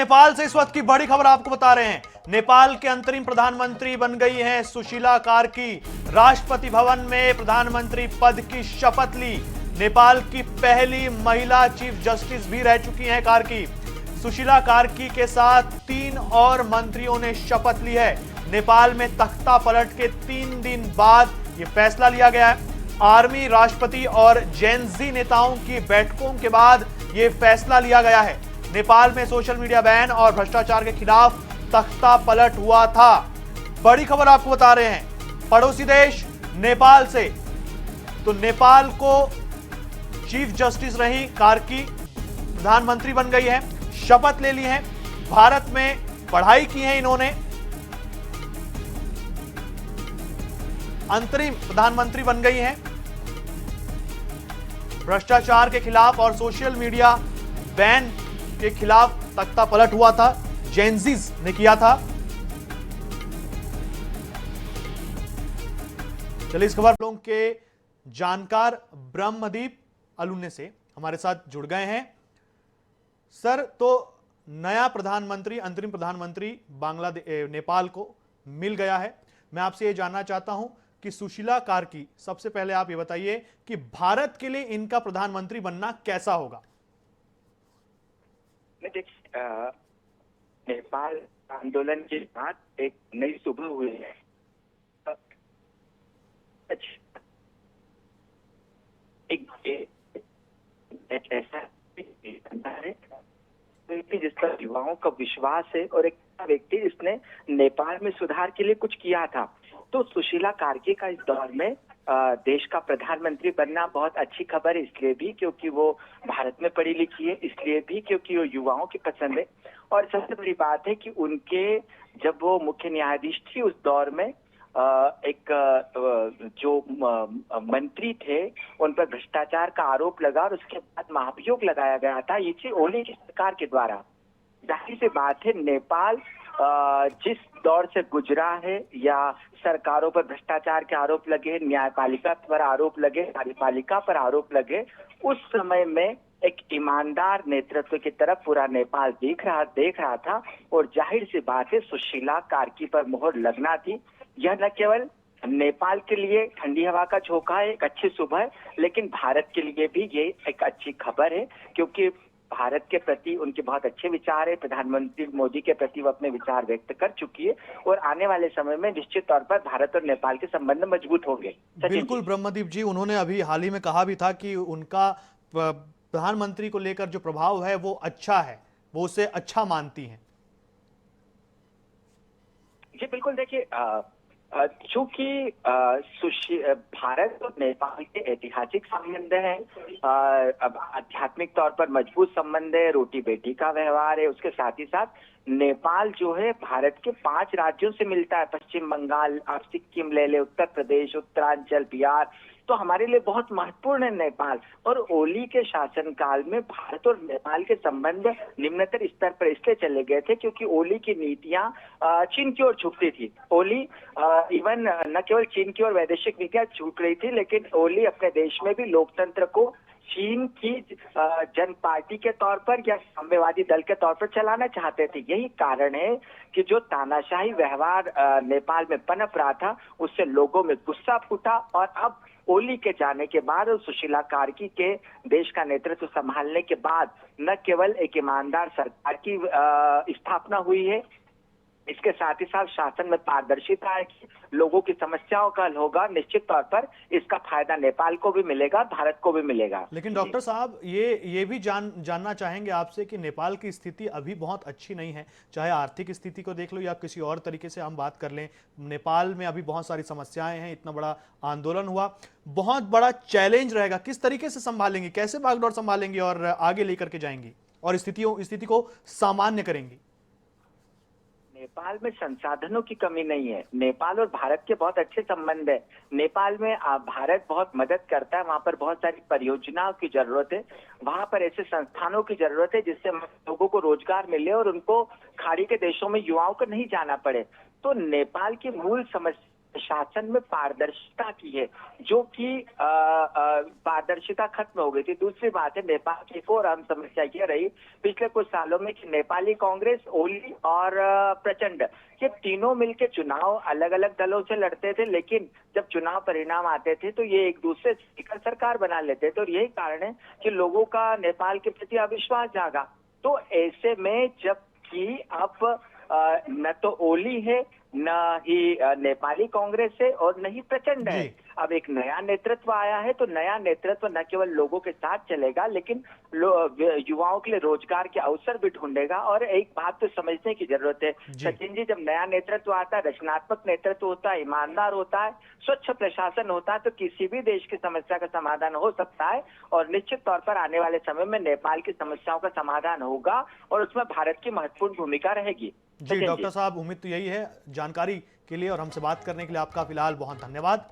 नेपाल से इस वक्त की बड़ी खबर आपको बता रहे हैं। नेपाल के अंतरिम प्रधानमंत्री बन गई हैं सुशीला कार्की। राष्ट्रपति भवन में प्रधानमंत्री पद की शपथ ली। नेपाल की पहली महिला चीफ जस्टिस भी रह चुकी हैं कार्की। सुशीला कार्की के साथ 3 और मंत्रियों ने शपथ ली है। नेपाल में तख्ता पलट के 3 दिन बाद यह फैसला लिया गया है। आर्मी, राष्ट्रपति और जेनजी नेताओं की बैठकों के बाद यह फैसला लिया गया है। नेपाल में सोशल मीडिया बैन और भ्रष्टाचार के खिलाफ तख्ता पलट हुआ था। बड़ी खबर आपको बता रहे हैं पड़ोसी देश नेपाल से। तो नेपाल को चीफ जस्टिस रही कार्की, प्रधानमंत्री बन गई है, शपथ ले ली है। भारत में पढ़ाई की है इन्होंने, अंतरिम प्रधानमंत्री बन गई हैं। भ्रष्टाचार के खिलाफ और सोशल मीडिया बैन के खिलाफ तख्ता पलट हुआ था, जेनजीज ने किया था। चलिए इस खबर के जानकार ब्रह्मदीप अलुने से हमारे साथ जुड़ गए हैं। सर, तो नया प्रधानमंत्री, अंतरिम प्रधानमंत्री बांग्लादेश, नेपाल को मिल गया है। मैं आपसे ये जानना चाहता हूं कि सुशीला कार्की, सबसे पहले आप ये बताइए कि भारत के लिए इनका प्रधानमंत्री बनना कैसा होगा? देखिए, नेपाल आंदोलन के बाद एक नई सुबह हुई है। एक ऐसा व्यक्ति जिस पर युवाओं का विश्वास है और एक व्यक्ति जिसने नेपाल में सुधार के लिए कुछ किया था। तो सुशीला कार्की का इस दौर में देश का प्रधानमंत्री बनना बहुत अच्छी खबर है, इसलिए भी क्योंकि वो भारत में पढ़ी लिखी है, इसलिए भी क्योंकि वो युवाओं की पसंद है, और सबसे बड़ी बात है कि उनके जब वो मुख्य न्यायाधीश थी उस दौर में एक जो मंत्री थे उन पर भ्रष्टाचार का आरोप लगा और उसके बाद महाभियोग लगाया गया था, ये चीज ओली की सरकार के द्वारा। जाहिर सी बात है, नेपाल जिस दौर से गुजरा है, या सरकारों पर भ्रष्टाचार के आरोप लगे, न्यायपालिका पर आरोप लगे, कार्यपालिका पर आरोप लगे, उस समय में एक ईमानदार नेतृत्व की तरफ पूरा नेपाल देख रहा था। और जाहिर सी बात है, सुशीला कार्की पर मोहर लगना थी। यह न केवल नेपाल के लिए ठंडी हवा का झोंका है, एक अच्छी सुबह है, लेकिन भारत के लिए भी ये एक अच्छी खबर है, क्योंकि भारत के प्रति उनके बहुत अच्छे विचार है। प्रधानमंत्री मोदी के प्रति वो अपने विचार व्यक्त कर चुकी है और आने वाले समय में निश्चित तौर पर भारत और नेपाल के संबंध मजबूत होंगे। बिल्कुल ब्रह्मदीप जी, उन्होंने अभी हाल ही में कहा भी था कि उनका प्रधानमंत्री को लेकर जो प्रभाव है वो अच्छा है, वो उसे अच्छा मानती हैं। जी बिल्कुल, देखिए, चूंकि भारत और नेपाल के ऐतिहासिक संबंध हैं, अब आध्यात्मिक तौर पर मजबूत संबंध है, रोटी बेटी का व्यवहार है, उसके साथ ही साथ नेपाल जो है भारत के 5 राज्यों से मिलता है। पश्चिम बंगाल, आप सिक्किम ले ले, उत्तर प्रदेश, उत्तरांचल, बिहार, तो हमारे लिए बहुत महत्वपूर्ण है नेपाल। और ओली के शासनकाल में भारत और नेपाल के संबंध निम्नतर स्तर पर इसलिए चले गए थे क्योंकि ओली की नीतियां चीन की ओर झुकती थी। ओली इवन न केवल चीन की ओर वैदेशिक नीतियां झुक रही थी, लेकिन ओली अपने देश में भी लोकतंत्र को चीन की जन पार्टी के तौर पर या साम्यवादी दल के तौर पर चलाना चाहते थे। यही कारण है कि जो तानाशाही व्यवहार नेपाल में पनप रहा था, उससे लोगों में गुस्सा फूटा। और अब ओली के जाने के बाद और सुशीला कार्की के देश का नेतृत्व संभालने के बाद न केवल एक ईमानदार सरकार की स्थापना हुई है, इसके साथ ही साथ शासन में पारदर्शिता है, लोगों की समस्याओं का हल होगा। निश्चित तौर पर इसका फायदा नेपाल को भी मिलेगा, भारत को भी मिलेगा। लेकिन डॉक्टर साहब, ये भी जानना चाहेंगे आपसे कि नेपाल की स्थिति अभी बहुत अच्छी नहीं है। चाहे आर्थिक स्थिति को देख लो या किसी और तरीके से हम बात कर लें, नेपाल में अभी बहुत सारी समस्याएं हैं। इतना बड़ा आंदोलन हुआ, बहुत बड़ा चैलेंज रहेगा। किस तरीके से संभालेंगी, कैसे बागडोर संभालेंगी और आगे लेकर के जाएंगी और स्थिति को सामान्य करेंगी? नेपाल में संसाधनों की कमी नहीं है। नेपाल और भारत के बहुत अच्छे संबंध है। नेपाल में भारत बहुत मदद करता है, वहां पर बहुत सारी परियोजनाओं की जरूरत है, वहां पर ऐसे संस्थानों की जरूरत है जिससे लोगों को रोजगार मिले और उनको खाड़ी के देशों में युवाओं को नहीं जाना पड़े। तो नेपाल की मूल समस्या प्रशासन में पारदर्शिता की है, जो कि पारदर्शिता खत्म हो गई थी। दूसरी बात है, नेपाल की एक और अहम समस्या ये रही पिछले कुछ सालों में कि नेपाली कांग्रेस, ओली और प्रचंड, ये तीनों मिलकर चुनाव अलग अलग दलों से लड़ते थे, लेकिन जब चुनाव परिणाम आते थे तो ये एक दूसरे से मिलकर सरकार बना लेते थे, और यही कारण है कि लोगों का नेपाल के प्रति अविश्वास जागा। तो ऐसे में जबकि अब न तो ओली है, न ही नेपाली कांग्रेस है, और न ही प्रचंड है, जी। अब एक नया नेतृत्व आया है, तो नया नेतृत्व न केवल लोगों के साथ चलेगा, लेकिन युवाओं के लिए रोजगार के अवसर भी ढूंढेगा। और एक बात तो समझने की जरूरत है सचिन जी, जब नया नेतृत्व आता है, रचनात्मक नेतृत्व होता है, ईमानदार होता है, स्वच्छ प्रशासन होता है, तो किसी भी देश की समस्या का समाधान हो सकता है। और निश्चित तौर पर आने वाले समय में नेपाल की समस्याओं का समाधान होगा, और उसमें भारत की महत्वपूर्ण भूमिका रहेगी। जी डॉक्टर साहब, उम्मीद तो यही है। जानकारी के लिए और हमसे बात करने के लिए आपका फिलहाल बहुत धन्यवाद।